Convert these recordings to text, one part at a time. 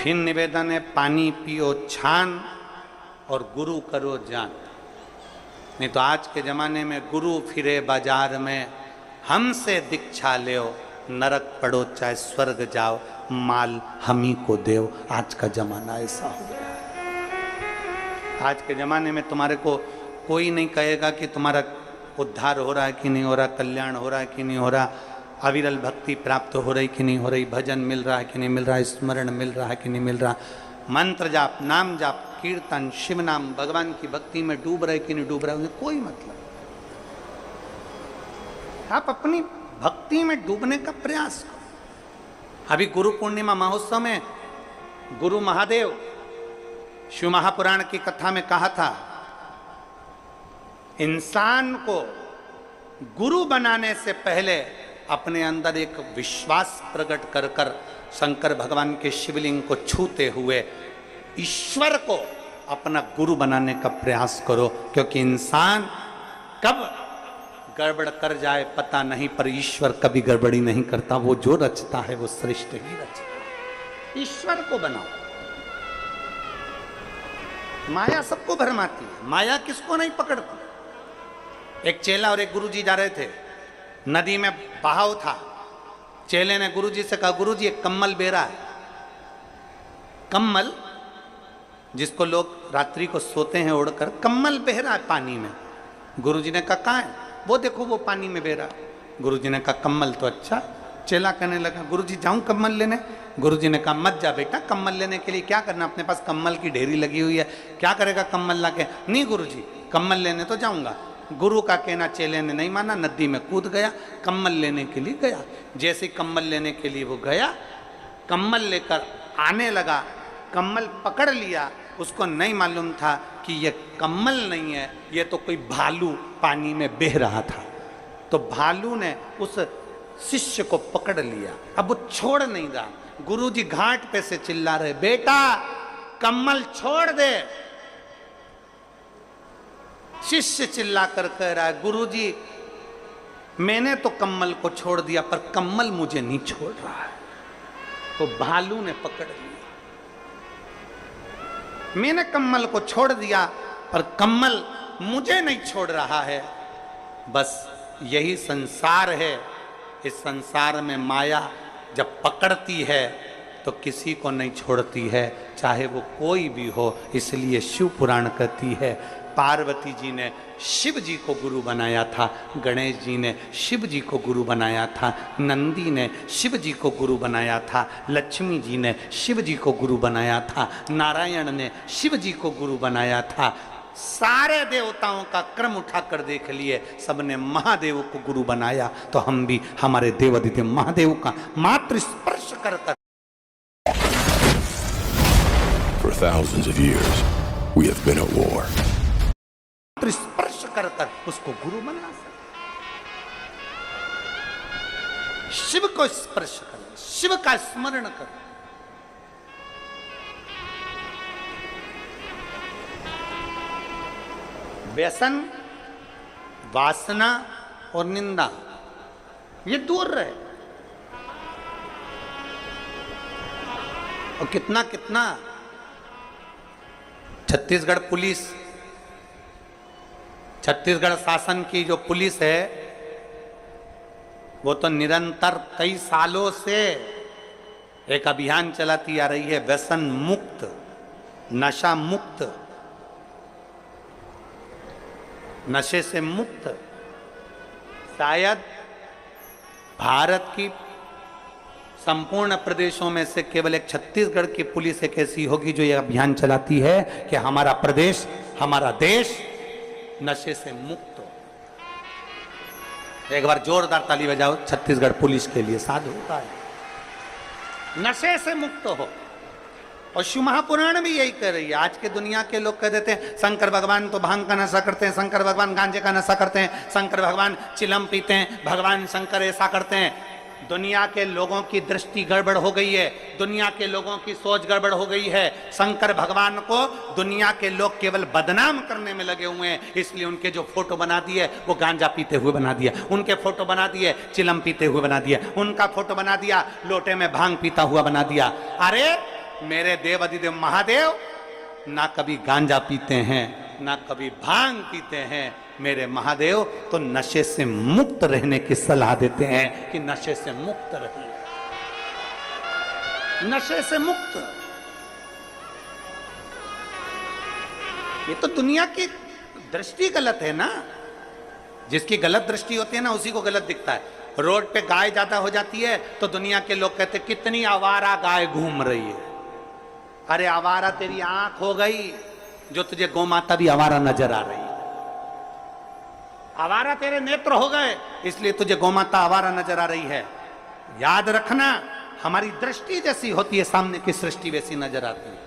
फिर निवेदन है, पानी पियो छान और गुरु करो जान। नहीं तो आज के जमाने में गुरु फिरे बाजार में, हमसे दीक्षा लो, नरक पड़ो चाहे स्वर्ग जाओ, माल हम ही को देव। आज का जमाना ऐसा हो गया है। आज के जमाने में तुम्हारे को कोई नहीं कहेगा कि तुम्हारा उद्धार हो रहा है कि नहीं हो रहा, कल्याण हो रहा है कि नहीं हो रहा, अविरल भक्ति प्राप्त हो रही कि नहीं हो रही, भजन मिल रहा है कि नहीं मिल रहा, स्मरण मिल रहा है कि नहीं मिल रहा, मंत्र जाप, नाम जाप, कीर्तन, शिव नाम, भगवान की भक्ति में डूब रहे कि नहीं डूब रहे, उन्हें कोई मतलब। आप अपनी भक्ति में डूबने का प्रयास करो। अभी गुरु पूर्णिमा महोत्सव में गुरु महादेव शिव महापुराण की कथा में कहा था, इंसान को गुरु बनाने से पहले अपने अंदर एक विश्वास प्रकट कर कर शंकर भगवान के शिवलिंग को छूते हुए ईश्वर को अपना गुरु बनाने का प्रयास करो, क्योंकि इंसान कब गड़बड़ कर जाए पता नहीं, पर ईश्वर कभी गड़बड़ी नहीं करता। वो जो रचता है वो श्रेष्ठ ही रचता है। ईश्वर को बनाओ। माया सबको भरमाती है, माया किसको नहीं पकड़ती। एक चेला और एक गुरुजी जा रहे थे, नदी में बहाव था। चेले ने गुरुजी से कहा, गुरुजी एक कम्मल बेरा है। कम्मल जिसको लोग रात्रि को सोते हैं ओढ़कर, कम्मल बह रहा है पानी में। गुरुजी ने कहा कहाँ है? वो देखो वो पानी में बह रहा है। गुरुजी ने कहा कम्मल तो अच्छा। चेला कहने लगा, गुरुजी जाऊं कम्मल लेने? गुरुजी ने कहा मत जा बेटा, कम्मल लेने के लिए क्या करना, अपने पास कम्मल की ढेरी लगी हुई है, क्या करेगा कम्मल लाके? नहीं गुरुजी, कम्मल लेने तो जाऊंगा। गुरु का कहना चेले ने नहीं माना, नदी में कूद गया, कम्मल लेने के लिए गया। जैसे कम्मल लेने के लिए वो गया, कम्मल लेकर आने लगा, कम्मल पकड़ लिया। उसको नहीं मालूम था कि ये कम्मल नहीं है, ये तो कोई भालू पानी में बह रहा था। तो भालू ने उस शिष्य को पकड़ लिया, अब वो छोड़ नहीं रहा। गुरुजी घाट पे से चिल्ला रहे, बेटा कम्मल छोड़ दे। शिष्य चिल्ला कर कह रहा है, गुरुजी मैंने तो कम्मल को छोड़ दिया, पर कम्मल मुझे नहीं छोड़ रहा है। तो भालू ने पकड़ लिया, मैंने कम्मल को छोड़ दिया पर कम्मल मुझे नहीं छोड़ रहा है। बस यही संसार है। इस संसार में माया जब पकड़ती है तो किसी को नहीं छोड़ती है, चाहे वो कोई भी हो। इसलिए शिव पुराण कहती है, पार्वती जी ने शिव जी को गुरु बनाया था, गणेश जी ने शिव जी को गुरु बनाया था, नंदी ने शिव जी को गुरु बनाया था, लक्ष्मी जी ने शिव जी को गुरु बनाया था, नारायण ने शिव जी को गुरु बनाया था। सारे देवताओं का क्रम उठाकर देख लिए, सबने महादेव को गुरु बनाया। तो हम भी हमारे देवादिदेव महादेव का मात्र स्पर्श कर कर For thousands of years, we have been at war. स्पर्श कर कर उसको गुरु बना सकते। शिव को स्पर्श करो, शिव का स्मरण करो। व्यसन, वासना और निंदा ये दूर रहे। और कितना कितना छत्तीसगढ़ पुलिस, छत्तीसगढ़ शासन की जो पुलिस है वो तो निरंतर कई सालों से एक अभियान चलाती आ रही है, व्यसन मुक्त, नशा मुक्त, नशे से मुक्त। शायद भारत की संपूर्ण प्रदेशों में से केवल एक छत्तीसगढ़ की पुलिस एक ऐसी होगी जो यह अभियान चलाती है कि हमारा प्रदेश, हमारा देश नशे से मुक्त हो। एक बार जोरदार ताली बजाओ छत्तीसगढ़ पुलिस के लिए, साधु होता है। नशे से मुक्त हो। और शिव महापुराण भी यही कह रही है। आज के दुनिया के लोग कह देते हैं शंकर भगवान तो भांग का नशा करते हैं, शंकर भगवान गांजे का नशा करते हैं, शंकर भगवान चिलम पीते हैं, भगवान शंकर ऐसा करते हैं। दुनिया के लोगों की दृष्टि गड़बड़ हो गई है, दुनिया के लोगों की सोच गड़बड़ हो गई है। शंकर भगवान को दुनिया के लोग केवल बदनाम करने में लगे हुए हैं, इसलिए उनके जो फोटो बना दिए वो गांजा पीते हुए बना दिया, उनके फोटो बना दिए चिलम पीते हुए बना दिया, उनका फोटो बना दिया लोटे में भांग पीता हुआ बना दिया। अरे मेरे देव अधिदेव महादेव ना कभी गांजा पीते हैं ना कभी भांग पीते हैं। मेरे महादेव तो नशे से मुक्त रहने की सलाह देते हैं कि नशे से मुक्त रहिए, नशे से मुक्त। ये तो दुनिया की दृष्टि गलत है ना। जिसकी गलत दृष्टि होती है ना उसी को गलत दिखता है। रोड पे गाय ज्यादा हो जाती है तो दुनिया के लोग कहते कितनी आवारा गाय घूम रही है। अरे आवारा तेरी आंख हो गई जो तुझे गौमाता भी आवारा नजर आ रही है। आवारा तेरे नेत्र हो गए इसलिए तुझे गौमाता आवारा नजर आ रही है। याद रखना, हमारी दृष्टि जैसी होती है सामने की सृष्टि वैसी नजर आती है।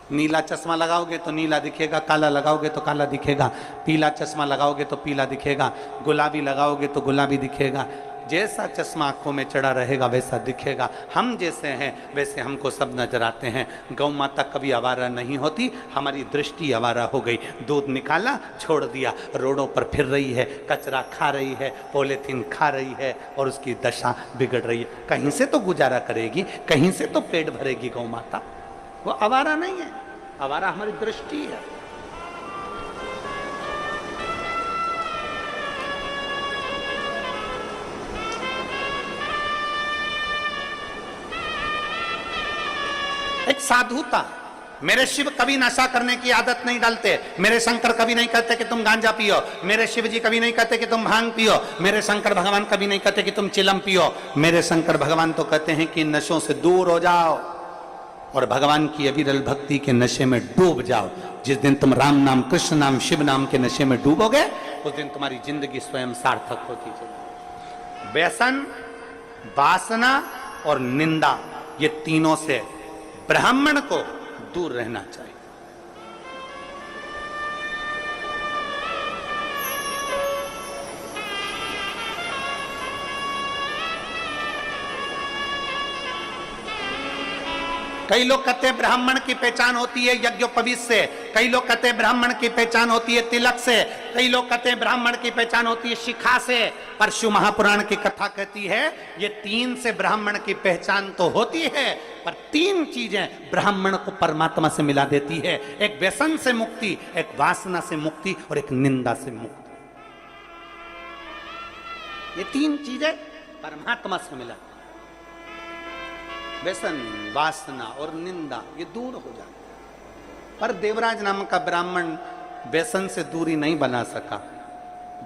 नीला चश्मा लगाओगे तो नीला दिखेगा, काला लगाओगे तो काला दिखेगा, पीला चश्मा लगाओगे तो पीला दिखेगा, गुलाबी लगाओगे तो गुलाबी दिखेगा। जैसा चश्मा आंखों में चढ़ा रहेगा वैसा दिखेगा। हम जैसे हैं वैसे हमको सब नजर आते हैं। गौ माता कभी आवारा नहीं होती, हमारी दृष्टि आवारा हो गई। दूध निकाला छोड़ दिया, रोडों पर फिर रही है, कचरा खा रही है, पॉलीथीन खा रही है और उसकी दशा बिगड़ रही है। कहीं से तो गुजारा करेगी, कहीं से तो पेट भरेगी गौ माता। वो आवारा नहीं है, आवारा हमारी दृष्टि है। एक साधु था, मेरे शिव कभी नशा करने की आदत नहीं डालते, मेरे शंकर कभी नहीं कहते कि तुम गांजा पियो, मेरे शिव जी कभी नहीं कहते कि तुम भांग पियो, मेरे शंकर भगवान कभी नहीं कहते कि तुम चिलम पियो। मेरे शंकर भगवान तो कहते हैं कि नशों से दूर हो जाओ और भगवान की अविरल भक्ति के नशे में डूब जाओ। जिस दिन तुम राम नाम, कृष्ण नाम, शिव नाम के नशे में डूबोगे उस दिन तुम्हारी जिंदगी स्वयं सार्थक होती चलेगी। व्यसन, वासना और निंदा, ये तीनों से ब्राह्मण को दूर रहना चाहिए। कई लोग कहते हैं ब्राह्मण की पहचान होती है यज्ञोपवीत से, कई लोग कहते हैं ब्राह्मण की पहचान होती है तिलक से, कई लोग कहते हैं ब्राह्मण की पहचान होती है शिखा से। पर शिव महापुराण की कथा कहती है ये तीन से ब्राह्मण की पहचान तो होती है, पर तीन चीजें ब्राह्मण को परमात्मा से मिला देती है। एक व्यसन से मुक्ति, एक वासना से मुक्ति और एक निंदा से मुक्ति। ये तीन चीजें परमात्मा से मिला। व्यसन, वासना और निंदा ये दूर हो जाए। पर देवराज नाम का ब्राह्मण व्यसन से दूरी नहीं बना सका,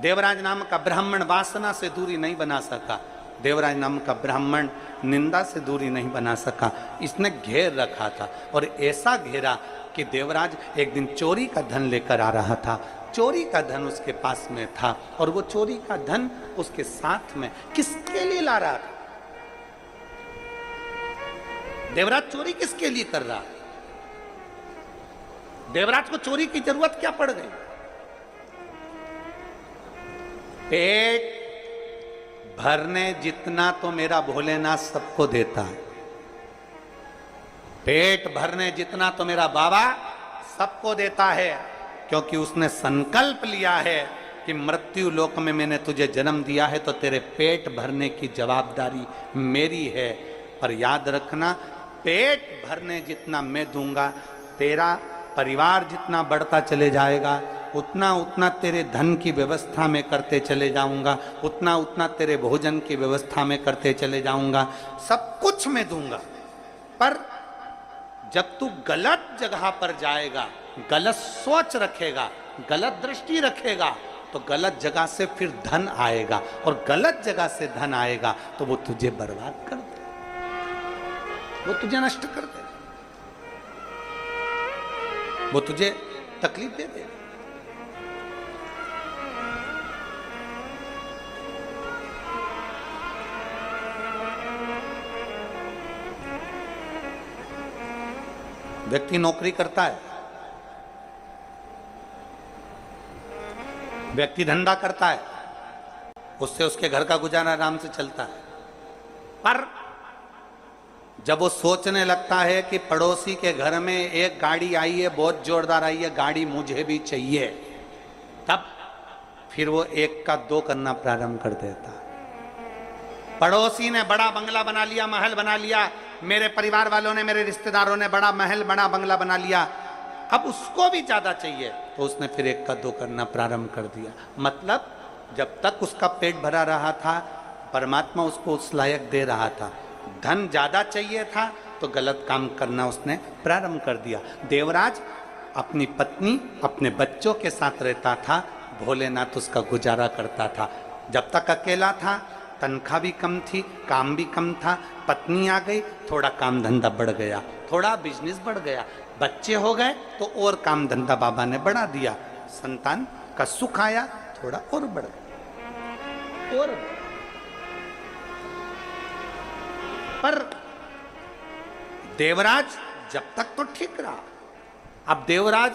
देवराज नाम का ब्राह्मण वासना से दूरी नहीं बना सका, देवराज नाम का ब्राह्मण निंदा से दूरी नहीं बना सका। इसने घेर रखा था और ऐसा घेरा कि देवराज एक दिन चोरी का धन लेकर आ रहा था। चोरी का धन उसके पास में था और वो चोरी का धन उसके साथ में किसके लिए ला रहा था? देवराज चोरी किसके लिए कर रहा है? देवराज को चोरी की जरूरत क्या पड़ गई? पेट भरने जितना तो मेरा भोलेनाथ सबको देता है, पेट भरने जितना तो मेरा बाबा सबको देता है, क्योंकि उसने संकल्प लिया है कि मृत्यु लोक में मैंने तुझे जन्म दिया है तो तेरे पेट भरने की जवाबदारी मेरी है। पर याद रखना, पेट भरने जितना मैं दूंगा, तेरा परिवार जितना बढ़ता चले जाएगा उतना उतना तेरे धन की व्यवस्था में करते चले जाऊंगा, उतना उतना तेरे भोजन की व्यवस्था में करते चले जाऊंगा, सब कुछ मैं दूंगा। पर जब तू गलत जगह पर जाएगा, गलत सोच रखेगा, गलत दृष्टि रखेगा, तो गलत जगह से फिर धन आएगा और गलत जगह से धन आएगा तो वो तुझे बर्बाद कर दे, वो तुझे नष्ट कर दे, वो तुझे तकलीफ दे दे। व्यक्ति नौकरी करता है, व्यक्ति धंधा करता है, उससे उसके घर का गुजारा आराम से चलता है। पर जब वो सोचने लगता है कि पड़ोसी के घर में एक गाड़ी आई है, बहुत जोरदार आई है, गाड़ी मुझे भी चाहिए, तब फिर वो एक का दो करना प्रारंभ कर देता। पड़ोसी ने बड़ा बंगला बना लिया, महल बना लिया, मेरे परिवार वालों ने, मेरे रिश्तेदारों ने बड़ा महल, बड़ा बंगला बना लिया, अब उसको भी ज्यादा चाहिए, तो उसने फिर एक का दो करना प्रारंभ कर दिया। मतलब जब तक उसका पेट भरा रहा था, परमात्मा उसको उस लायक दे रहा था। धन ज्यादा चाहिए था तो गलत काम करना उसने प्रारंभ कर दिया। देवराज अपनी पत्नी, अपने बच्चों के साथ रहता था, भोलेनाथ उसका गुजारा करता था। जब तक अकेला था, तनख्वाह भी कम थी, काम भी कम था। पत्नी आ गई, थोड़ा काम धंधा बढ़ गया, थोड़ा बिजनेस बढ़ गया। बच्चे हो गए तो और काम धंधा बाबा ने बढ़ा दिया। संतान का सुख आया, थोड़ा और बढ़ गया। और पर देवराज जब तक तो ठीक रहा। अब देवराज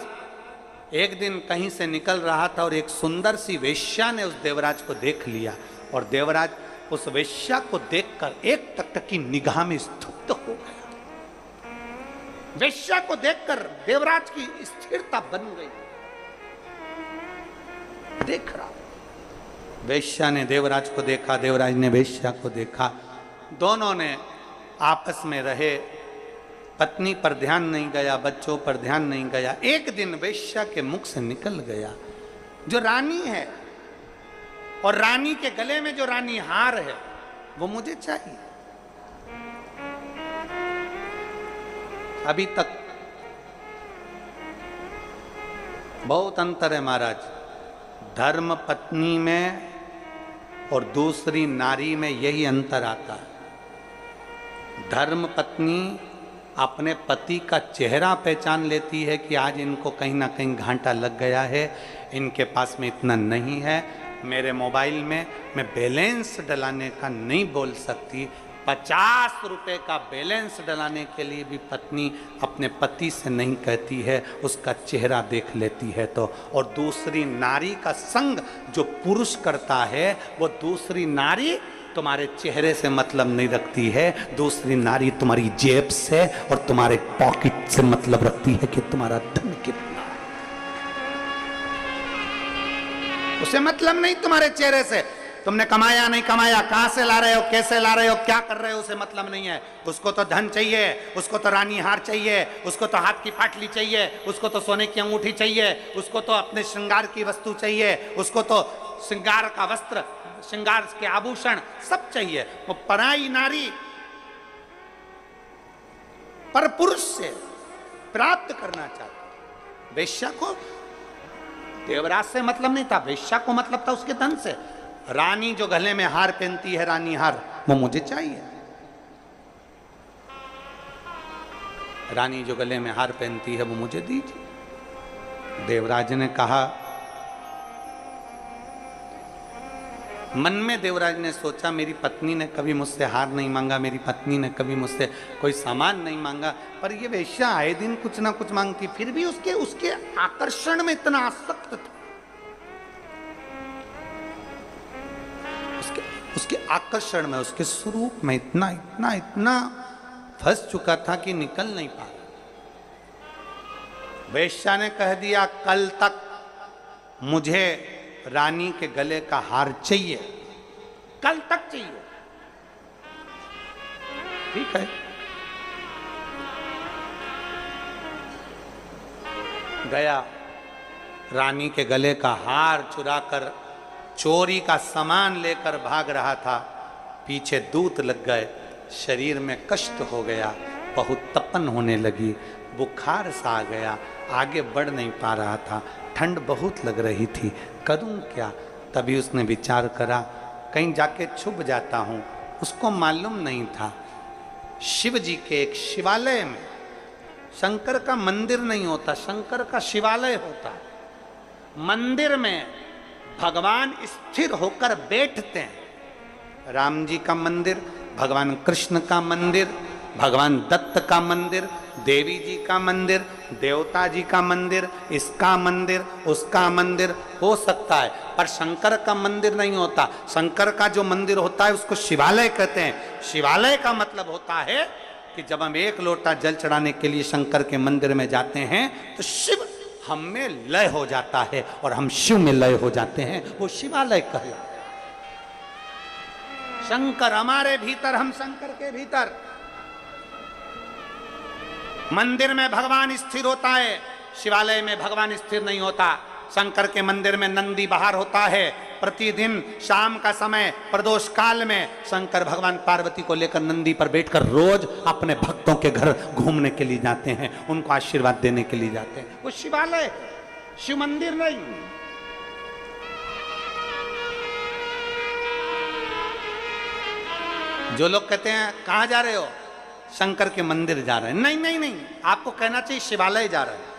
एक दिन कहीं से निकल रहा था और एक सुंदर सी वेश्या ने उस देवराज को देख लिया, और देवराज उस वेश्या को देखकर एक टक की निगाह में स्तब्ध हो गया। वेश्या को देखकर देवराज की स्थिरता बन गई। देख रहा, वेश्या ने देवराज को देखा, देवराज ने वेश्या को देखा। दोनों ने आपस में रहे, पत्नी पर ध्यान नहीं गया, बच्चों पर ध्यान नहीं गया। एक दिन वेश्या के मुख से निकल गया, जो रानी है और रानी के गले में जो रानी हार है वो मुझे चाहिए। अभी तक बहुत अंतर है महाराज, धर्म पत्नी में और दूसरी नारी में यही अंतर आता है। धर्म पत्नी अपने पति का चेहरा पहचान लेती है कि आज इनको कहीं ना कहीं घाटा लग गया है, इनके पास में इतना नहीं है, मेरे मोबाइल में मैं बैलेंस डलाने का नहीं बोल सकती। 50 रुपए का बैलेंस डलाने के लिए भी पत्नी अपने पति से नहीं कहती है, उसका चेहरा देख लेती है। तो और दूसरी नारी का संग जो पुरुष करता है, वो दूसरी नारी तुम्हारे चेहरे से मतलब नहीं रखती है, दूसरी नारी तुम्हारी जेब से और तुम्हारे पॉकेट से मतलब रखती है कि तुम्हारा धन कितना है। उसे मतलब नहीं तुम्हारे चेहरे से, तुमने कमाया नहीं कमाया, कहां से ला रहे हो, कैसे ला रहे हो, क्या कर रहे हो, उसे मतलब नहीं है। उसको तो धन चाहिए, उसको तो रानी हार चाहिए, उसको तो हाथ की पाटली चाहिए, उसको तो सोने की अंगूठी चाहिए, उसको तो अपने श्रृंगार की वस्तु चाहिए, उसको तो श्रृंगार का वस्त्र, श्रृंगार के आभूषण सब चाहिए। वो पराई नारी पर पुरुष से प्राप्त करना चाहती। वेश्या को देवराज से मतलब नहीं था, वेश्या को मतलब था उसके धन से। रानी जो गले में हार पहनती है, रानी हार, वो मुझे चाहिए। रानी जो गले में हार पहनती है वो मुझे दीजिए। देवराज ने कहा, मन में देवराज ने सोचा, मेरी पत्नी ने कभी मुझसे हार नहीं मांगा, मेरी पत्नी ने कभी मुझसे कोई सामान नहीं मांगा, पर ये वेश्या आए दिन कुछ ना कुछ मांगती, फिर भी उसके आकर्षण में इतना आसक्त था, उसके आकर्षण में, उसके स्वरूप में इतना इतना इतना फंस चुका था कि निकल नहीं पा रहा। वेश्या ने कह दिया, कल तक मुझे रानी के गले का हार चाहिए, कल तक चाहिए। ठीक है, गया, रानी के गले का हार चुराकर चोरी का सामान लेकर भाग रहा था। पीछे दूत लग गए, शरीर में कष्ट हो गया, बहुत तपन होने लगी, बुखार सा आ गया, आगे बढ़ नहीं पा रहा था, ठंड बहुत लग रही थी, करूं क्या। तभी उसने विचार करा, कहीं जाके छुप जाता हूं। उसको मालूम नहीं था शिव जी के एक शिवालय में, शंकर का मंदिर नहीं होता, शंकर का शिवालय होता। मंदिर में भगवान स्थिर होकर बैठते हैं। राम जी का मंदिर, भगवान कृष्ण का मंदिर, भगवान दत्त का मंदिर, देवी जी का मंदिर, देवता जी का मंदिर, इसका मंदिर, उसका मंदिर हो सकता है, पर शंकर का मंदिर नहीं होता। शंकर का जो मंदिर होता है उसको शिवालय कहते हैं। शिवालय का मतलब होता है कि जब हम एक लोटा जल चढ़ाने के लिए शंकर के मंदिर में जाते हैं तो शिव हम में लय हो जाता है और हम शिव में लय हो जाते हैं, वो शिवालय कहलाता है। शंकर हमारे भीतर, हम शंकर के भीतर। मंदिर में भगवान स्थिर होता है, शिवालय में भगवान स्थिर नहीं होता। शंकर के मंदिर में नंदी बाहर होता है। प्रतिदिन शाम का समय प्रदोष काल में शंकर भगवान पार्वती को लेकर नंदी पर बैठकर रोज अपने भक्तों के घर घूमने के लिए जाते हैं, उनको आशीर्वाद देने के लिए जाते हैं। वो शिवालय है, शिव मंदिर नहीं। जो लोग कहते हैं कहां जा रहे हो, शंकर के मंदिर जा रहे हैं, नहीं नहीं नहीं, आपको कहना चाहिए शिवालय जा रहे हैं।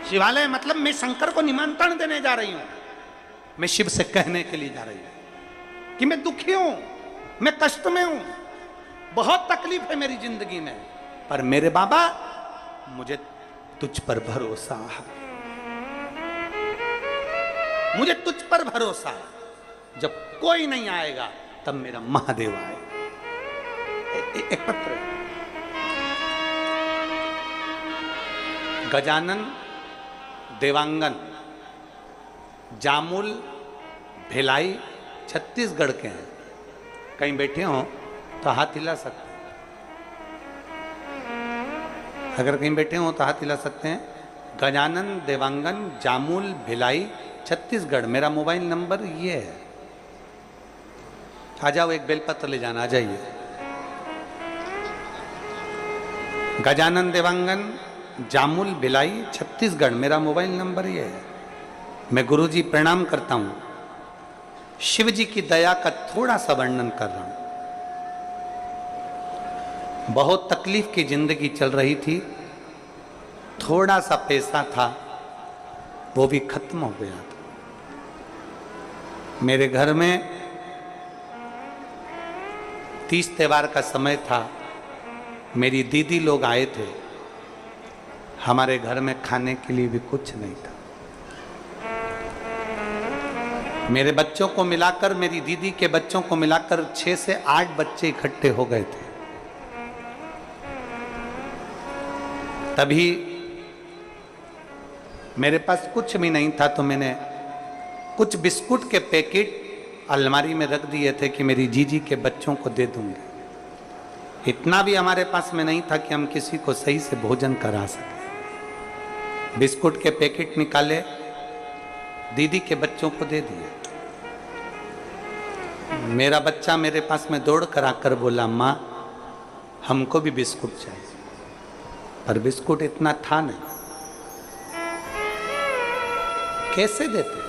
शिवालय मतलब मैं शंकर को निमंत्रण देने जा रही हूं, मैं शिव से कहने के लिए जा रही हूं कि मैं दुखी हूं, मैं कष्ट में हूं, बहुत तकलीफ है मेरी जिंदगी में, पर मेरे बाबा मुझे तुझ पर भरोसा है, मुझे तुझ पर भरोसा है। जब कोई नहीं आएगा तब मेरा महादेव आएगा। एक पत्र गजानन देवांगन जामुल भिलाई छत्तीसगढ़ के हैं। कहीं बैठे हो तो हाथ हिला सकते हैं, अगर कहीं बैठे हो तो हाथ हिला सकते हैं। गजानन देवांगन जामुल भिलाई छत्तीसगढ़, मेरा मोबाइल नंबर ये है। आ जाओ, एक बेलपत्र ले जाना, आ जाइए। गजानन देवांगन जामुल भिलाई छत्तीसगढ़, मेरा मोबाइल नंबर ये है। मैं गुरुजी प्रणाम करता हूं। शिव जी की दया का थोड़ा सा वर्णन कर रहा हूं। बहुत तकलीफ की जिंदगी चल रही थी, थोड़ा सा पैसा था वो भी खत्म हो गया था। मेरे घर में 30 त्योहार का समय था, मेरी दीदी लोग आए थे, हमारे घर में खाने के लिए भी कुछ नहीं था। मेरे बच्चों को मिलाकर, मेरी दीदी के बच्चों को मिलाकर 6 से 8 बच्चे इकट्ठे हो गए थे। तभी मेरे पास कुछ भी नहीं था, तो मैंने कुछ बिस्कुट के पैकेट अलमारी में रख दिए थे कि मेरी जीजी के बच्चों को दे दूंगी। इतना भी हमारे पास में नहीं था कि हम किसी को सही से भोजन करा सकें। बिस्कुट के पैकेट निकाले, दीदी के बच्चों को दे दिए। मेरा बच्चा मेरे पास में दौड़ कर आकर बोला, माँ हमको भी बिस्कुट चाहिए, पर बिस्कुट इतना था नहीं, कैसे देते।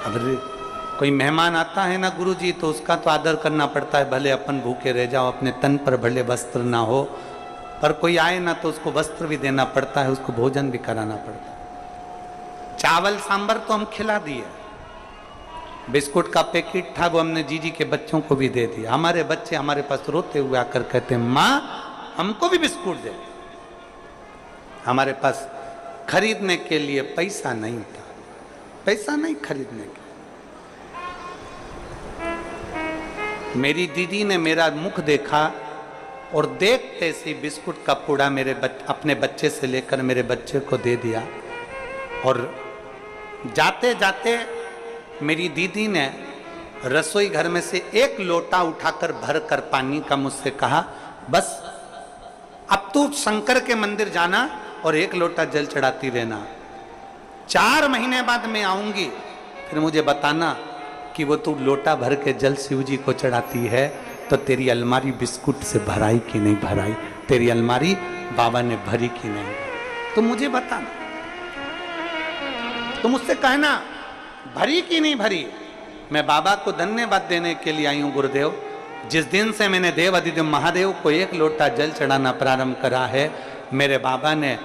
अब कोई मेहमान आता है ना गुरुजी, तो उसका तो आदर करना पड़ता है, भले अपन भूखे रह जाओ, अपने तन पर भले वस्त्र ना हो, पर कोई आए ना तो उसको वस्त्र भी देना पड़ता है, उसको भोजन भी कराना पड़ता है। चावल सांभर तो हम खिला दिए, बिस्कुट का पैकेट था वो हमने जीजी के बच्चों को भी दे दिया। हमारे बच्चे हमारे पास रोते हुए आकर कहते हैं, माँ हमको भी बिस्कुट दे। हमारे पास खरीदने के लिए पैसा नहीं था, पैसा नहीं खरीदने के। मेरी दीदी ने मेरा मुख देखा और देखते से बिस्कुट का पूड़ा अपने बच्चे से लेकर मेरे बच्चे को दे दिया। और जाते जाते मेरी दीदी ने रसोई घर में से एक लोटा उठाकर भरकर पानी का मुझसे कहा, बस अब तू शंकर के मंदिर जाना और एक लोटा जल चढ़ाती रहना। 4 महीने बाद मैं आऊंगी, फिर मुझे बताना कि वो तू लोटा भर के जल शिव जी को चढ़ाती है तो तेरी अलमारी बिस्कुट से भराई कि नहीं भराई, तेरी अलमारी बाबा ने भरी कि नहीं। तो मुझे बताना, तो मुझसे कहना भरी कि नहीं भरी। मैं बाबा को धन्यवाद देने के लिए आई हूं गुरुदेव। जिस दिन से मैंने देव अधिदेव महादेव को एक लोटा जल चढ़ाना प्रारंभ करा है, मेरे बाबा ने,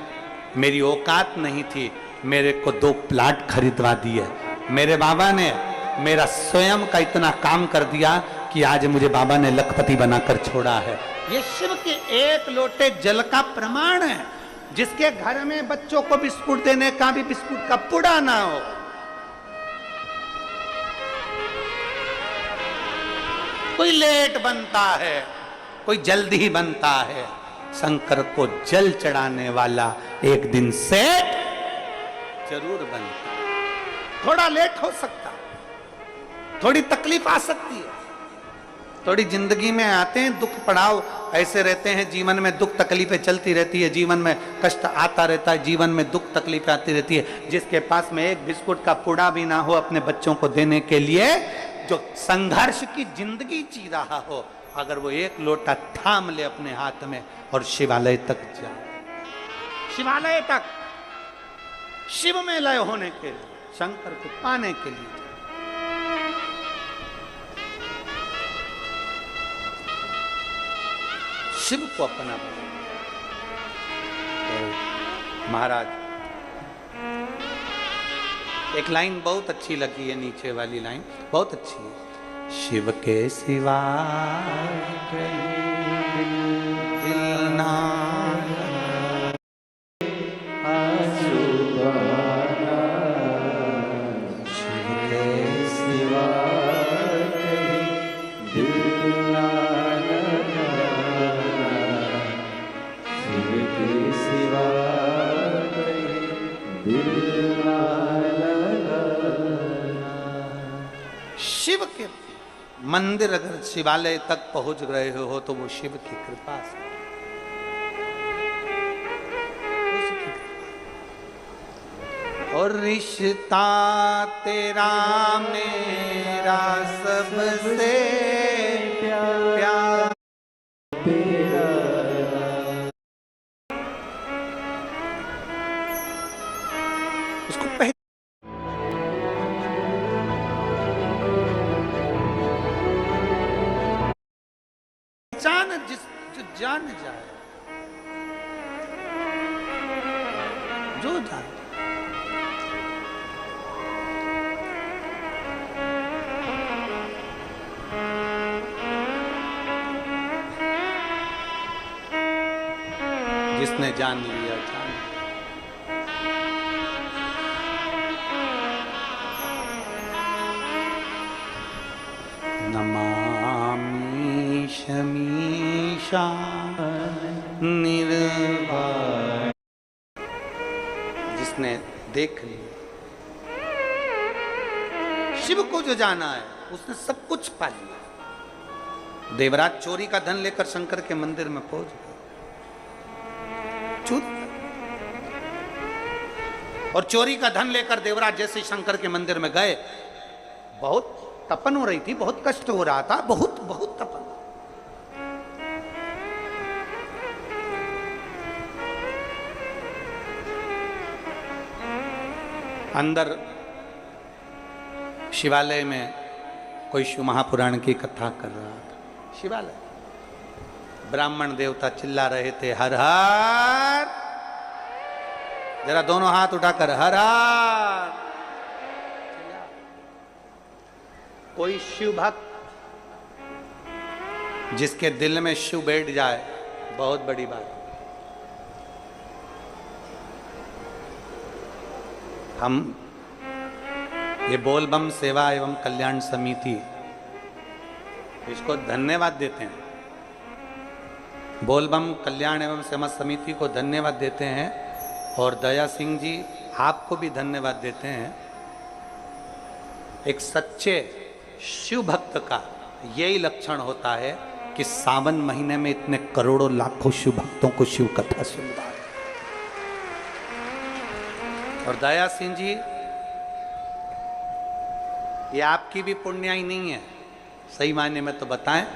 मेरी औकात नहीं थी, मेरे को 2 प्लाट खरीदवा दिए। मेरे बाबा ने मेरा स्वयं का इतना काम कर दिया कि आज मुझे बाबा ने लखपति बनाकर छोड़ा है। ये शिव के एक लोटे जल का प्रमाण है। जिसके घर में बच्चों को बिस्कुट देने का भी बिस्कुट का पुड़ा ना हो, कोई लेट बनता है, कोई जल्दी बनता है, शंकर को जल चढ़ाने वाला एक दिन सेठ जरूर बनता। थोड़ा लेट हो सकता, थोड़ी तकलीफ आ सकती है, थोड़ी जिंदगी में आते हैं दुख पड़ाव, ऐसे रहते हैं, जीवन में दुख तकलीफें चलती रहती है, जीवन में कष्ट आता रहता है, जीवन में दुख तकलीफें आती रहती है। जिसके पास में एक बिस्कुट का पुड़ा भी ना हो अपने बच्चों को देने के लिए, जो संघर्ष की जिंदगी जी रहा हो, अगर वो एक लोटा थाम ले अपने हाथ में और शिवालय तक जाए, शिवालय तक, शिव में लय होने के लिए, शंकर को पाने के लिए, शिव को अपना तो महाराज, एक लाइन बहुत अच्छी लगी है, नीचे वाली लाइन बहुत अच्छी है। शिव के सिवा दिल ना शिव के मंदिर अगर शिवालय तक पहुंच रहे हो तो वो शिव की कृपा से, और रिश्ता तेरा मेरा सबसे प्यार तेरा, उसको पहचान, जिस जो जान जाए, जो जाए, जिसने जान लिया जान। नमामि शमीशा निर्वाण, जिसने देख लिया, शिव को जो जाना है उसने सब कुछ पा लिया। देवराज चोरी का धन लेकर शंकर के मंदिर में पहुंच गए, और चोरी का धन लेकर देवराज जैसे शंकर के मंदिर में गए, बहुत तपन हो रही थी, बहुत कष्ट हो रहा था, बहुत बहुत तपन। अंदर शिवालय में कोई शिव महापुराण की कथा कर रहा था। शिवालय, ब्राह्मण देवता चिल्ला रहे थे, हर हर, जरा दोनों हाथ उठाकर हर हर। कोई शिव भक्त जिसके दिल में शिव बैठ जाए, बहुत बड़ी बात। हम ये बोलबम सेवा एवं कल्याण समिति, इसको धन्यवाद देते हैं, बोलबम कल्याण एवं सेवा समिति को धन्यवाद देते हैं, और दया सिंह जी आपको भी धन्यवाद देते हैं। एक सच्चे शिव भक्त का यही लक्षण होता है कि सावन महीने में इतने करोड़ों लाखों शिव भक्तों को शिव कथा सुनता है। और दया सिंह जी, ये आपकी भी पुण्याई नहीं है, सही मायने में तो बताएं,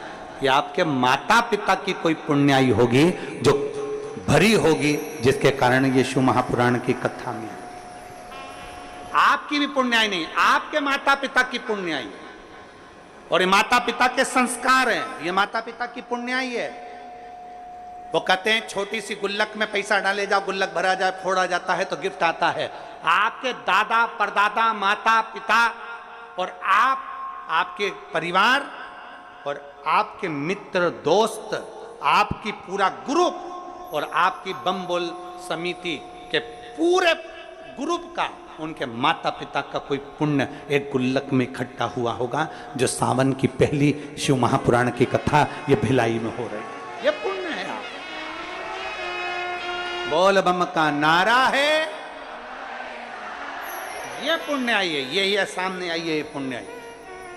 ये आपके माता पिता की कोई पुण्याई होगी जो भरी होगी, जिसके कारण ये शिव महापुराण की कथा में। आपकी भी पुण्याई नहीं, आपके माता पिता की पुण्याई, और ये माता पिता के संस्कार हैं, ये माता पिता की पुण्याई है। वो कहते हैं छोटी सी गुल्लक में पैसा डाले जाओ, गुल्लक भरा जाए, फोड़ा जाता है तो गिफ्ट आता है। आपके दादा परदादा माता पिता और आप, आपके परिवार और आपके मित्र दोस्त, आपकी पूरा ग्रुप और आपकी बम बोल समिति के पूरे ग्रुप का, उनके माता पिता का कोई पुण्य एक गुल्लक में इकट्ठा हुआ होगा, जो सावन की पहली शिव महापुराण की कथा ये भिलाई में हो रही है। ये पुण्य है। आप बोल बम का नारा है, ये पुण्य आइए, यही है सामने आइए, ये पुण्य आइए।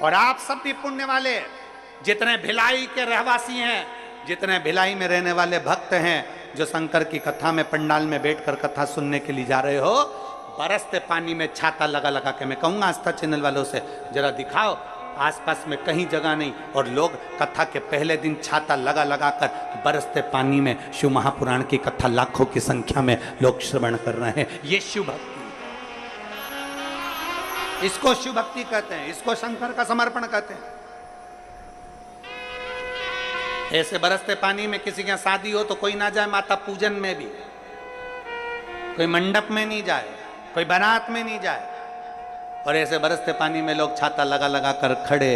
और आप सब भी पुण्य वाले, जितने भिलाई के रहवासी हैं, जितने भिलाई में रहने वाले भक्त हैं, जो शंकर की कथा में पंडाल में बैठकर कथा सुनने के लिए जा रहे हो, बरसते पानी में छाता लगा लगा के, मैं कहूंगा आस्था चैनल वालों से जरा दिखाओ, आसपास में कहीं जगह नहीं, और लोग कथा के पहले दिन छाता लगा लगा कर बरसते पानी में शिव महापुराण की कथा लाखों की संख्या में लोग श्रवण कर रहे हैं। ये शिव भक्ति, इसको शिव भक्ति कहते हैं, इसको शंकर का समर्पण कहते हैं। ऐसे बरसते पानी में किसी के शादी हो तो कोई ना जाए माता पूजन में भी, कोई मंडप में नहीं जाए, कोई बारात में नहीं जाए, और ऐसे बरसते पानी में लोग छाता लगा लगा कर खड़े।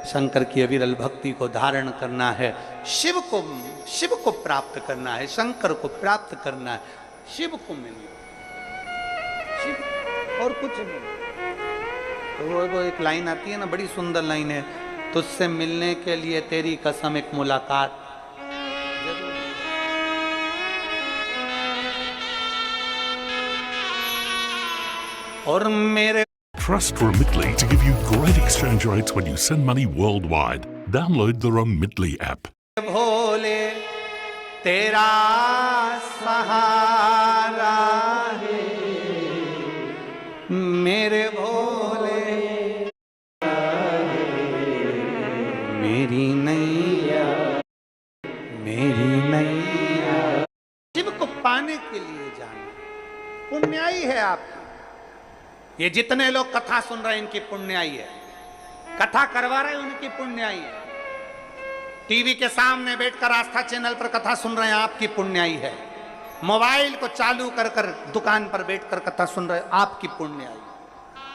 शंकर की अविरल भक्ति को धारण करना है, शिव को प्राप्त करना है, शंकर को प्राप्त करना है, शिव को मिलना, शिव और कुछ नहीं। तो वो एक लाइन आती है ना, बड़ी सुंदर लाइन है, तुझसे मिलने के लिए तेरी कसम एक मुलाकात और मेरे Trust Remitly to give you great exchange rates when you send money worldwide. Download the Remitly app. भोले तेरा सहारा है, मेरे भोले मेरी नैया, मेरी नैया। शिव को पाने के लिए जाना पुण्याई है आपकी। ये जितने लोग कथा सुन रहे हैं इनकी पुण्याई है, कथा करवा रहे हैं उनकी पुण्याई है, टीवी के सामने बैठकर आस्था चैनल पर कथा सुन रहे हैं आपकी पुण्याई है, मोबाइल को चालू कर कर दुकान पर बैठकर कथा सुन रहे हैं आपकी पुण्याई,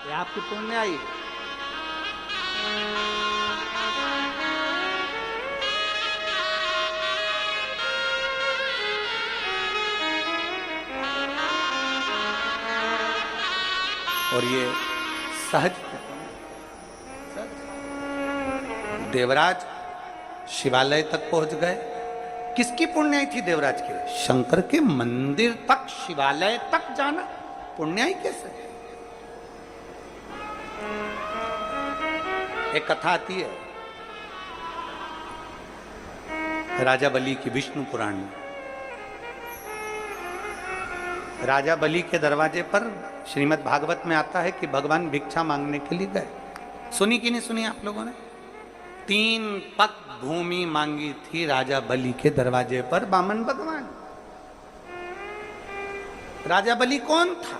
ये आपकी पुण्याई है। और ये सहज देवराज शिवालय तक पहुंच गए। किसकी पुण्याई थी देवराज की? शंकर के मंदिर तक, शिवालय तक जाना पुण्याई कैसे? एक कथा आती है राजा बलि की विष्णु पुराण में। राजा बलि के दरवाजे पर श्रीमद् भागवत में आता है कि भगवान भिक्षा मांगने के लिए गए। सुनी कि नहीं सुनी आप लोगों ने? 3 पग भूमि मांगी थी राजा बलि के दरवाजे पर बामन भगवान। राजा बलि कौन था?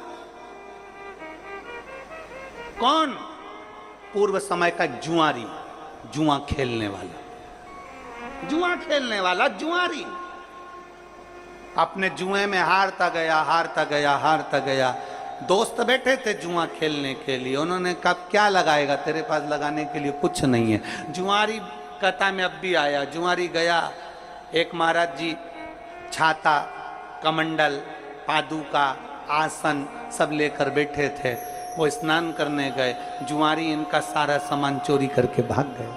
कौन? पूर्व समय का जुआरी, जुआ खेलने वाला, जुआ खेलने वाला जुआरी। अपने जुए में हारता गया, हारता गया, हारता गया। दोस्त बैठे थे जुआ खेलने के लिए, उन्होंने कहा क्या लगाएगा, तेरे पास लगाने के लिए कुछ नहीं है। जुआरी कथा में अब भी आया। जुआरी गया, एक महाराज जी छाता, कमंडल, पादुका, आसन सब लेकर बैठे थे। वो स्नान करने गए, जुआरी इनका सारा सामान चोरी करके भाग गए।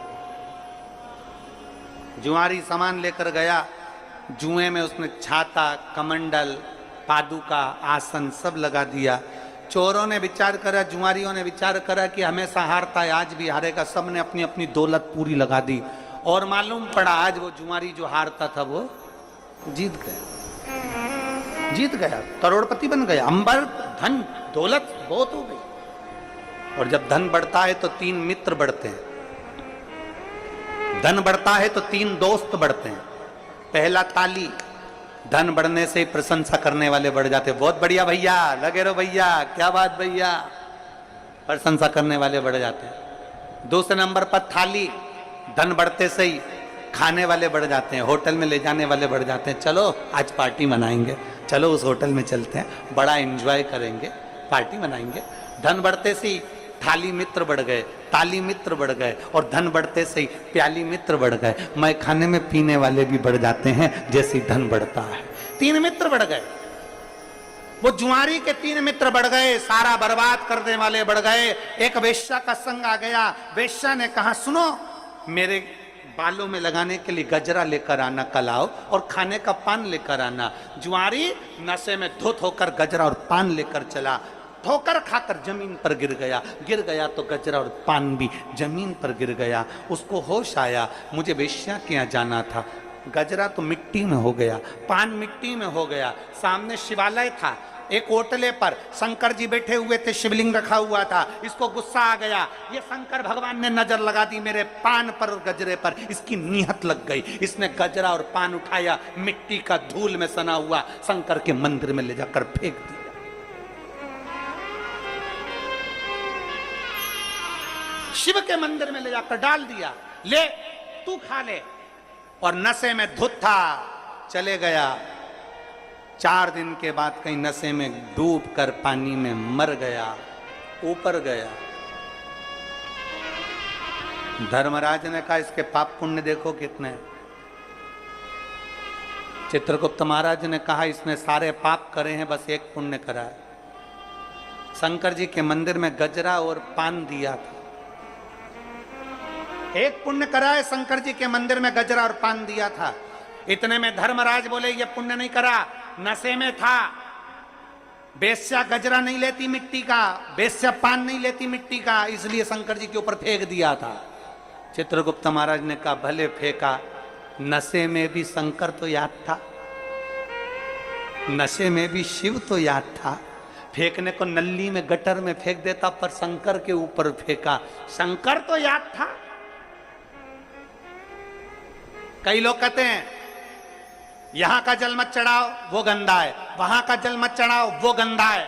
जुआरी सामान लेकर गया, जुए में उसने छाता, कमंडल, पादुका, आसन सब लगा दिया। चोरों ने विचार करा, जुआरियों ने विचार करा कि हमेशा हारता है, आज भी हारेगा। सबने अपनी अपनी दौलत पूरी लगा दी और मालूम पड़ा आज वो जुआरी जो हारता था वो जीत गया, जीत गया, करोड़पति बन गया। अंबर धन दौलत बहुत हो गई। और जब धन बढ़ता है तो 3 मित्र बढ़ते हैं, धन बढ़ता है तो 3 दोस्त बढ़ते हैं। पहला ताली, धन बढ़ने से ही प्रशंसा करने वाले बढ़ जाते, बहुत बढ़िया भैया, लगे रहो भैया, क्या बात भैया, प्रशंसा करने वाले बढ़ जाते हैं। दूसरे नंबर पर थाली, धन बढ़ते से ही खाने वाले बढ़ जाते हैं, होटल में ले जाने वाले बढ़ जाते हैं। चलो आज पार्टी मनाएंगे, चलो उस होटल में चलते हैं, बड़ा एंजॉय करेंगे, पार्टी मनाएंगे। धन बढ़ते से ही थाली मित्र बढ़ गए, ताली मित्र बढ़ गए, और धन बढ़ते से ही प्याली मित्र बढ़ गए। मैं खाने में पीने वाले भी बढ़ जाते हैं जैसे धन बढ़ता है। 3 मित्र बढ़ गए। वो जुआरी के 3 मित्र बढ़ गए, सारा बर्बाद करने वाले बढ़ गए। एक वेश्या का संग आ गया। वेश्या ने कहा सुनो, मेरे बालों में लगाने के लिए गजरा लेकर आना कल आओ, और खाने का पान लेकर आना। जुआरी नशे में धुत होकर गजरा और पान लेकर चला। ठोकर खाकर जमीन पर गिर गया तो गजरा और पान भी जमीन पर गिर गया। उसको होश आया, मुझे वेश्या के यहाँ जाना था। गजरा तो मिट्टी में हो गया, पान मिट्टी में हो गया। सामने शिवालय था, एक ओटले पर शंकर जी बैठे हुए थे, शिवलिंग रखा हुआ था। इसको गुस्सा आ गया, ये शंकर भगवान ने नजर लगा दी मेरे पान पर और गजरे पर, इसकी नीहत लग गई। इसने गजरा और पान उठाया, मिट्टी का धूल में सना हुआ शंकर के मंदिर में ले जाकर फेंक दिया। शिव के मंदिर में ले जाकर डाल दिया, ले तू खा ले। और नशे में धुत था, चले गया। 4 दिन के बाद कहीं नशे में डूब कर पानी में मर गया, ऊपर गया। धर्मराज ने कहा इसके पाप पुण्य देखो कितने। चित्रगुप्त महाराज ने कहा इसने सारे पाप करे हैं, बस एक पुण्य करा है। शंकर जी के मंदिर में गजरा और पान दिया था, एक पुण्य करा है। शंकर जी के मंदिर में गजरा और पान दिया था। इतने में धर्मराज बोले ये पुण्य नहीं करा, नशे में था। बेस्या गजरा नहीं लेती मिट्टी का, बेस्या पान नहीं लेती मिट्टी का, इसलिए शंकर जी के ऊपर फेंक दिया था। चित्रगुप्त महाराज ने कहा भले फेंका, नशे में भी शंकर तो याद था, नशे में भी शिव तो याद था। फेंकने को नल्ली में गटर में फेंक देता, पर शंकर के ऊपर फेंका, शंकर तो याद था। कई लोग कहते हैं यहां का जल मत चढ़ाओ वो गंदा है, वहां का जल मत चढ़ाओ वो गंदा है।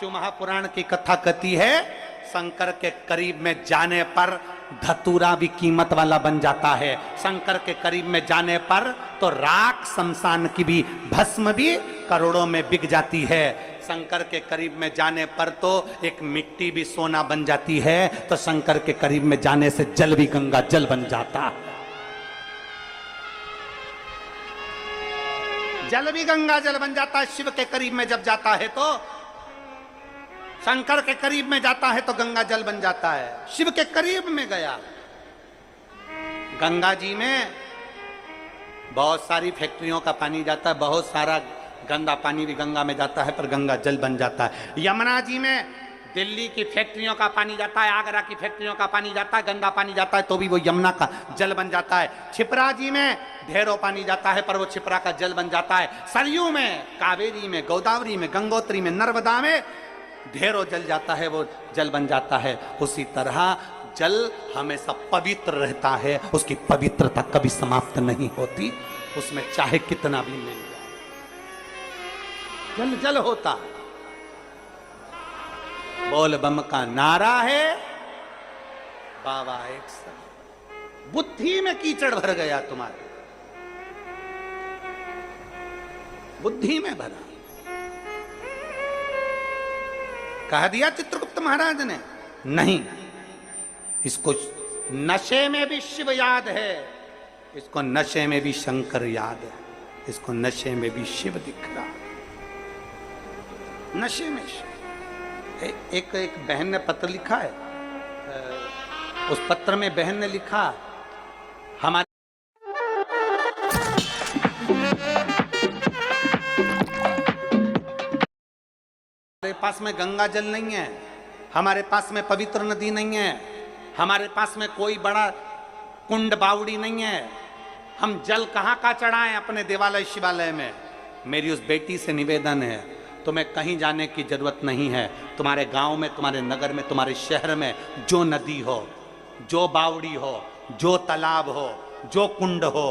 शिव महापुराण की कथा कहती है शंकर के करीब में जाने पर धतूरा भी कीमत वाला बन जाता है। शंकर के करीब में जाने पर तो राख शमशान की भी, भस्म भी करोड़ों में बिक जाती है। शंकर के करीब में जाने पर तो एक मिट्टी भी सोना बन जाती है, तो शंकर के करीब में जाने से जल भी गंगा जल बन जाता। जल भी गंगा जल बन जाता है। शिव के करीब में जब जाता है तो, शंकर के करीब में जाता है तो गंगा जल बन जाता है। शिव के करीब में गया। गंगा जी में बहुत सारी फैक्ट्रियों का पानी जाता है, बहुत सारा गंदा पानी भी गंगा में जाता है, पर गंगा जल बन जाता है। यमुना जी में दिल्ली की फैक्ट्रियों का पानी जाता है, आगरा की फैक्ट्रियों का पानी जाता है, गंदा पानी जाता है, तो भी वो यमुना का जल बन जाता है। छिपरा जी में ढेरों पानी जाता है, पर वो छिपरा का जल बन जाता है। सरयू में, कावेरी में, गोदावरी में, गंगोत्री में, नर्मदा में ढेरों जल जाता है, वो जल बन जाता है। उसी तरह जल हमेशा पवित्र रहता है, उसकी पवित्रता कभी समाप्त नहीं होती, उसमें चाहे कितना भी मिल जाए, जल जल होता। बोल बम का नारा है, बाबा एक साथ। बुद्धि में कीचड़ भर गया तुम्हारे, बुद्धि में भरा। कह दिया चित्रगुप्त महाराज ने, नहीं, इसको नशे में भी शिव याद है, इसको नशे में भी शंकर याद है, इसको नशे में भी शिव दिख रहा, नशे में शिव। एक बहन ने पत्र लिखा है, उस पत्र में बहन ने लिखा हमारे पास में गंगा जल नहीं है, हमारे पास में पवित्र नदी नहीं है, हमारे पास में कोई बड़ा कुंड बावड़ी नहीं है, हम जल कहाँ का चढ़ाएं अपने देवालय शिवालय में। मेरी उस बेटी से निवेदन है, तुम्हें कहीं जाने की जरूरत नहीं है, तुम्हारे गांव में, तुम्हारे नगर में, तुम्हारे शहर में जो नदी हो, जो बावड़ी हो, जो तालाब हो, जो कुंड हो,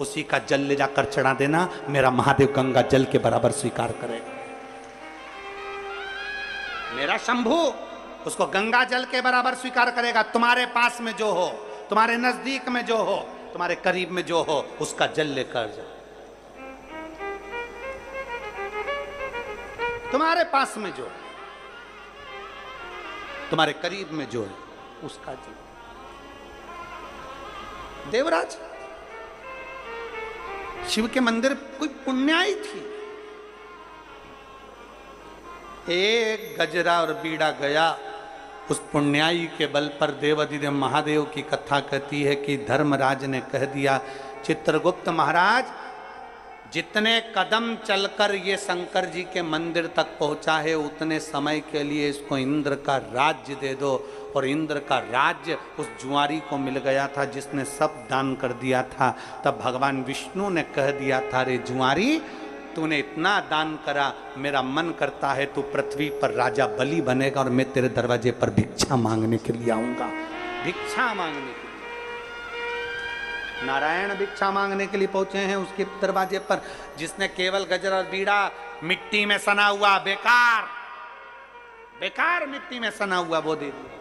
उसी का जल ले जाकर चढ़ा देना, मेरा महादेव गंगा जल के बराबर स्वीकार करेगा। मेरा शंभू उसको गंगा जल के बराबर स्वीकार करेगा। तुम्हारे पास में जो हो, तुम्हारे नजदीक में जो हो, तुम्हारे करीब में जो हो, उसका जल लेकर जाओ। तुम्हारे पास में जो, तुम्हारे करीब में जो है, उसका जल। देवराज, शिव के मंदिर कोई पुण्याई थी, एक गजरा और बीड़ा गया, उस पुण्याई के बल पर देवाधिदेव महादेव की कथा कहती है कि धर्मराज ने कह दिया, चित्रगुप्त महाराज जितने कदम चलकर ये शंकर जी के मंदिर तक पहुंचा है, उतने समय के लिए इसको इंद्र का राज्य दे दो। और इंद्र का राज्य उस जुआरी को मिल गया था जिसने सब दान कर दिया था। तब भगवान विष्णु ने कह दिया था, रे जुआरी, तूने इतना दान करा, मेरा मन करता है तू पृथ्वी पर राजा बलि बनेगा और मैं तेरे दरवाजे पर भिक्षा मांगने के लिए आऊंगा। भिक्षा मांगने के लिए नारायण भिक्षा मांगने के लिए पहुंचे हैं उसके दरवाजे पर। जिसने केवल गजर और बीड़ा, मिट्टी में सना हुआ, बेकार बेकार मिट्टी में सना हुआ वो दे दिया।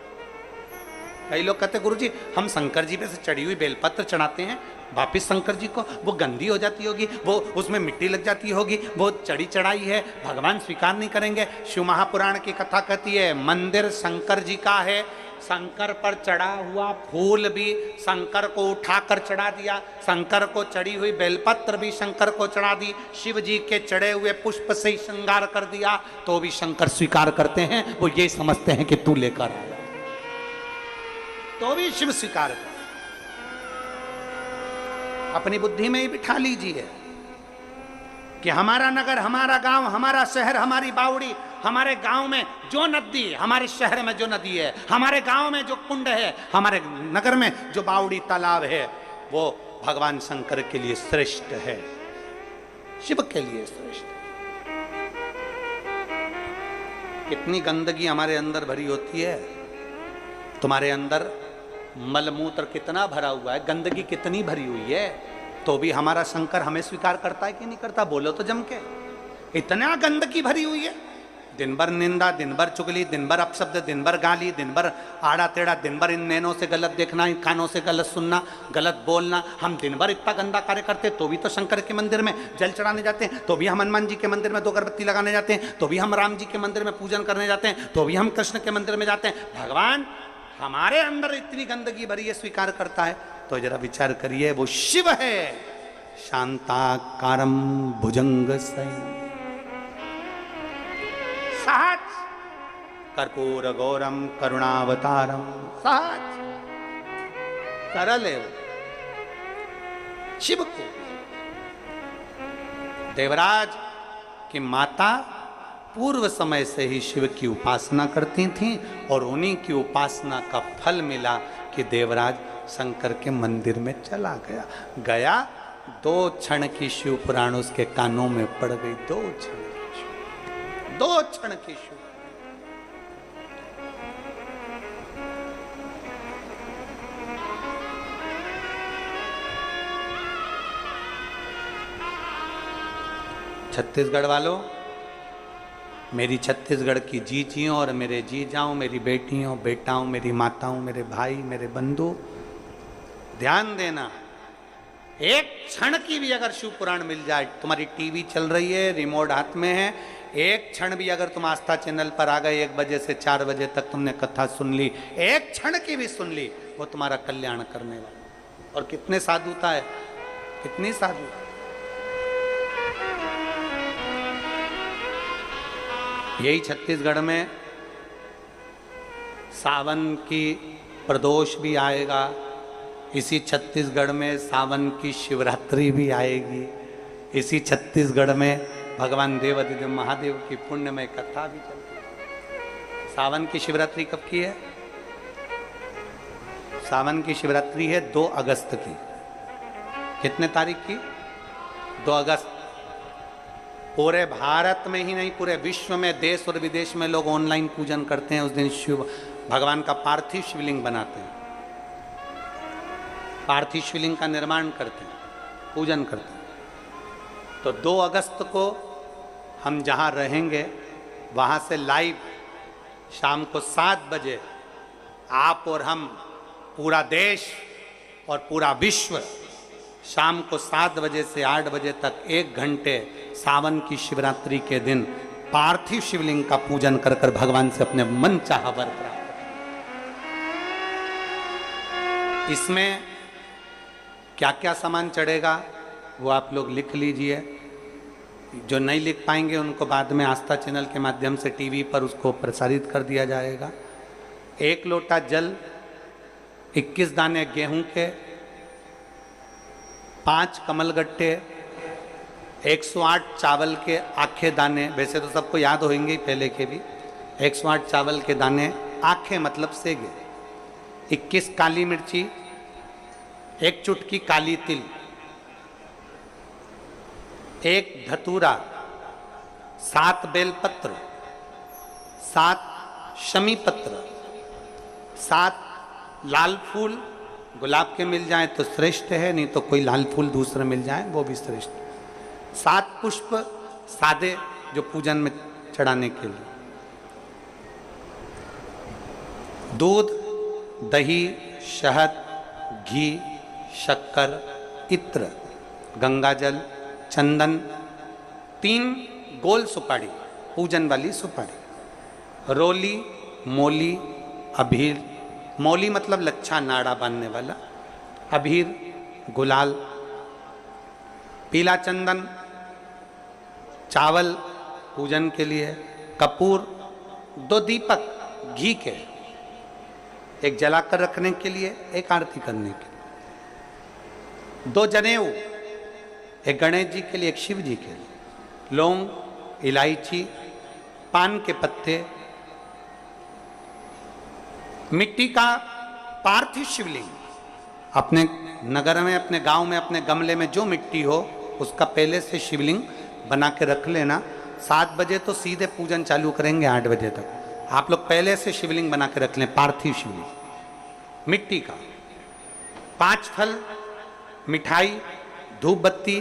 कई लोग कहते गुरुजी हम शंकर जी पे से चढ़ी हुई बेलपत्र चढ़ाते हैं, वापिस शंकर जी को वो गंदी हो जाती होगी, वो उसमें मिट्टी लग जाती होगी, वो चढ़ी चढ़ाई है, भगवान स्वीकार नहीं करेंगे। शिव महापुराण की कथा कहती है मंदिर शंकर जी का है, शंकर पर चढ़ा हुआ फूल भी शंकर को उठाकर चढ़ा दिया, शंकर को चढ़ी हुई बेलपत्र भी शंकर को चढ़ा दी, शिव जी के चढ़े हुए पुष्प से ही श्रृंगार कर दिया, तो भी शंकर स्वीकार करते हैं। वो ये समझते हैं कि तू लेकर आया, तो भी शिव स्वीकार कर। अपनी बुद्धि में ही बिठा लीजिए कि हमारा नगर, हमारा गांव, हमारा शहर, हमारी बावड़ी, हमारे गांव में जो नदी, हमारे शहर में जो नदी है, हमारे गांव में जो कुंड है, हमारे नगर में जो बावड़ी तालाब है, वो भगवान शंकर के लिए श्रेष्ठ है, शिव के लिए श्रेष्ठ है। कितनी गंदगी हमारे अंदर भरी होती है। तुम्हारे अंदर मलमूत्र कितना भरा हुआ है, गंदगी कितनी भरी हुई है, तो भी हमारा शंकर हमें स्वीकार करता है कि नहीं करता? बोलो तो जम के। इतना गंदगी भरी हुई है, दिन भर निंदा, दिन भर चुगली, दिन भर अपशब्द, दिन भर गाली, दिन भर आड़ा टेढ़ा, दिन भर इन नैनों से गलत देखना, इन कानों से गलत सुनना, गलत बोलना। हम दिन भर इतना गंदा कार्य करते, तो भी तो शंकर के मंदिर में जल चढ़ाने जाते हैं, तो भी हम हनुमान जी के मंदिर में 2 अगरबत्ती लगाने जाते हैं, तो भी हम राम जी के मंदिर में पूजन करने जाते हैं, तो भी हम कृष्ण के मंदिर में जाते हैं। भगवान हमारे अंदर इतनी गंदगी भरी है, स्वीकार करता है? तो जरा विचार करिए, वो शिव है, शांताकारं भुजंग सहज, कर्पूर गौरम करुणावतारम, सहज सरल है शिव को। देवराज की माता पूर्व समय से ही शिव की उपासना करती थीं और उन्हीं की उपासना का फल मिला कि देवराज शंकर के मंदिर में चला गया। 2 क्षण की शिव पुराण उसके कानों में पड़ गई। 2 क्षण की शिव। छत्तीसगढ़ वालों, मेरी छत्तीसगढ़ की जीजियों और मेरे जीजाओं, मेरी बेटियों बेटाओं, मेरी माताओं, मेरे भाई, मेरे बंधु, ध्यान देना, एक क्षण की भी अगर शिव पुराण मिल जाए, तुम्हारी टीवी चल रही है, रिमोट हाथ में है, एक क्षण भी अगर तुम आस्था चैनल पर आ गए, 1 बजे से 4 बजे तक तुमने कथा सुन ली, एक क्षण की भी सुन ली, वो तुम्हारा कल्याण करने वाला। और कितने साधुता है, कितनी साधुता। यही छत्तीसगढ़ में सावन की प्रदोष भी आएगा, इसी छत्तीसगढ़ में सावन की शिवरात्रि भी आएगी, इसी छत्तीसगढ़ में भगवान देवादिदेव महादेव की पुण्यमय कथा भी चलती है। सावन की शिवरात्रि कब की है? सावन की शिवरात्रि है 2 अगस्त की। कितने तारीख की? 2 अगस्त। पूरे भारत में ही नहीं, पूरे विश्व में, देश और विदेश में लोग ऑनलाइन पूजन करते हैं। उस दिन शिव भगवान का पार्थिव शिवलिंग बनाते हैं, पार्थिव शिवलिंग का निर्माण करते हैं, पूजन करते हैं। तो 2 अगस्त को हम जहाँ रहेंगे वहाँ से लाइव शाम को 7 बजे आप और हम, पूरा देश और पूरा विश्व, शाम को 7 बजे से 8 बजे तक 1 घंटे सावन की शिवरात्रि के दिन पार्थिव शिवलिंग का पूजन कर कर भगवान से अपने मन चाहा वर प्राप्त। इसमें क्या क्या सामान चढ़ेगा वो आप लोग लिख लीजिए। जो नहीं लिख पाएंगे उनको बाद में आस्था चैनल के माध्यम से टीवी पर उसको प्रसारित कर दिया जाएगा। 1 लोटा जल, 21 दाने गेहूं के, 5 कमलगट्टे 108 चावल के आखे दाने, वैसे तो सबको याद होंगे पहले के भी। 108 चावल के दाने, आखे मतलब सेगे, 21 काली मिर्ची, 1 चुटकी काली तिल, 1 धतूरा, 7 बेलपत्र, 7 शमी पत्र, 7 लाल फूल, गुलाब के मिल जाए तो श्रेष्ठ है, नहीं तो कोई लाल फूल दूसरा मिल जाए वो भी श्रेष्ठ। 7 पुष्प सादे जो पूजन में चढ़ाने के लिए, दूध, दही, शहद, घी, शक्कर, इत्र, गंगाजल, चंदन, 3 गोल सुपारी, पूजन वाली सुपारी, रोली, मोली, अबीर, मौली मतलब लच्छा नाड़ा बांधने वाला, अबीर, गुलाल, पीला चंदन, चावल पूजन के लिए, कपूर, 2 दीपक घी के, एक जलाकर रखने के लिए, एक आरती करने के लिए, 2 जनेऊ, एक गणेश जी के लिए, एक शिव जी के लिए, लौंग, इलायची, पान के पत्ते, मिट्टी का पार्थिव शिवलिंग। अपने नगर में, अपने गांव में, अपने गमले में जो मिट्टी हो उसका पहले से शिवलिंग बना के रख लेना। 7 बजे तो सीधे पूजन चालू करेंगे, 8 बजे तक आप लोग पहले से शिवलिंग बना के रख लें, पार्थिव शिवलिंग मिट्टी का। 5 फल, मिठाई, धूप बत्ती,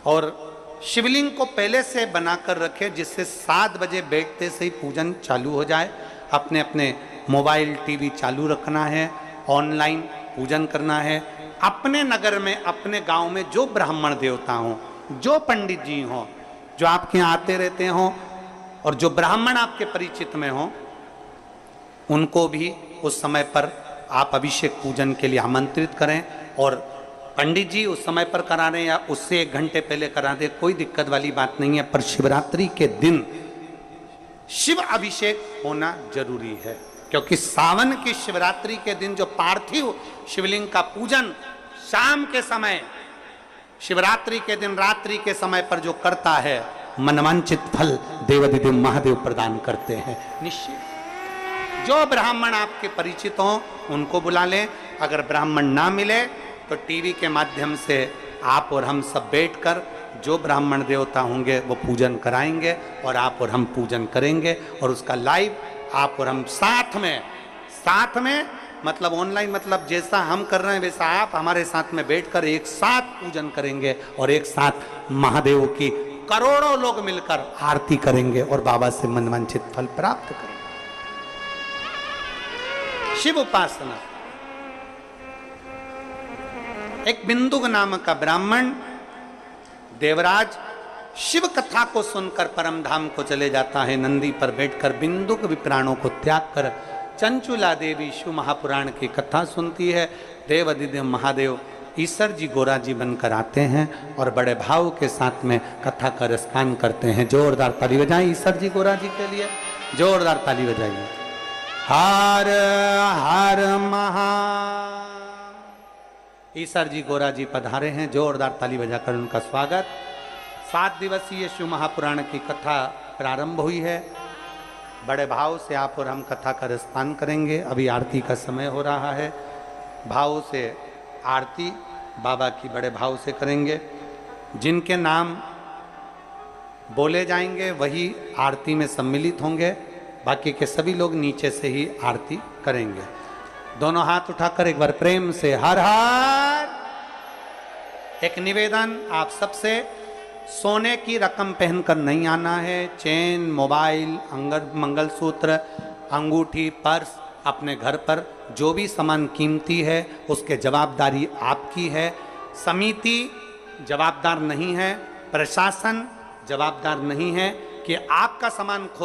और शिवलिंग को पहले से बनाकर रखे जिससे 7 बजे बैठते से ही पूजन चालू हो जाए। अपने अपने मोबाइल टीवी चालू रखना है, ऑनलाइन पूजन करना है। अपने नगर में, अपने गांव में जो ब्राह्मण देवता हों, जो पंडित जी हों, जो आपके यहाँ आते रहते हों, और जो ब्राह्मण आपके परिचित में हों, उनको भी उस समय पर आप अभिषेक पूजन के लिए आमंत्रित करें। और पंडित जी उस समय पर करा रहे या उससे 1 घंटे पहले करा दे, कोई दिक्कत वाली बात नहीं है। पर शिवरात्रि के दिन शिव अभिषेक होना जरूरी है, क्योंकि सावन की शिवरात्रि के दिन जो पार्थिव शिवलिंग का पूजन शाम के समय, शिवरात्रि के दिन रात्रि के समय पर जो करता है, मनवांचित फल देवाधिदेव महादेव प्रदान करते हैं निश्चित। जो ब्राह्मण आपके परिचित हों उनको बुला लें। अगर ब्राह्मण ना मिले तो टीवी के माध्यम से आप और हम सब बैठकर जो ब्राह्मण देवता होंगे वो पूजन कराएंगे, और आप और हम पूजन करेंगे, और उसका लाइव आप और हम साथ में मतलब ऑनलाइन, मतलब जैसा हम कर रहे हैं वैसा आप हमारे साथ में बैठकर एक साथ पूजन करेंगे, और एक साथ महादेव की करोड़ों लोग मिलकर आरती करेंगे और बाबा से मनवांछित फल प्राप्त करेंगे। शिव उपासना। एक बिंदुक नामक का ब्राह्मण देवराज शिव कथा को सुनकर परम धाम को चले जाता है। नंदी पर बैठकर बिंदुक विप्राणों को त्याग कर चंचुला देवी शिव महापुराण की कथा सुनती है। देवाधिदेव महादेव ईश्वर जी गोरा जी बनकर आते हैं और बड़े भाव के साथ में कथा का रसपान करते हैं। जोरदार ताली बजाएं ईश्वर जी गोरा जी के लिए, जोरदार ताली बजाइए। हर हर महा। ईश्वर जी गोरा जी पधारे हैं, जोरदार ताली बजाकर उनका स्वागत। 7 दिवसीय शिव महापुराण की कथा प्रारंभ हुई है। बड़े भाव से आप और हम कथा का रसपान करेंगे। अभी आरती का समय हो रहा है। भाव से आरती बाबा की बड़े भाव से करेंगे। जिनके नाम बोले जाएंगे वही आरती में सम्मिलित होंगे, बाकी के सभी लोग नीचे से ही आरती करेंगे। दोनों हाथ उठाकर एक बार प्रेम से हर हर। एक निवेदन आप सबसे, सोने की रकम पहनकर नहीं आना है। चेन, मोबाइल, मंगलसूत्र, अंगूठी, पर्स अपने घर पर जो भी सामान कीमती है उसके जवाबदारी आपकी है। समिति जवाबदार नहीं है, प्रशासन जवाबदार नहीं है कि आपका सामान खो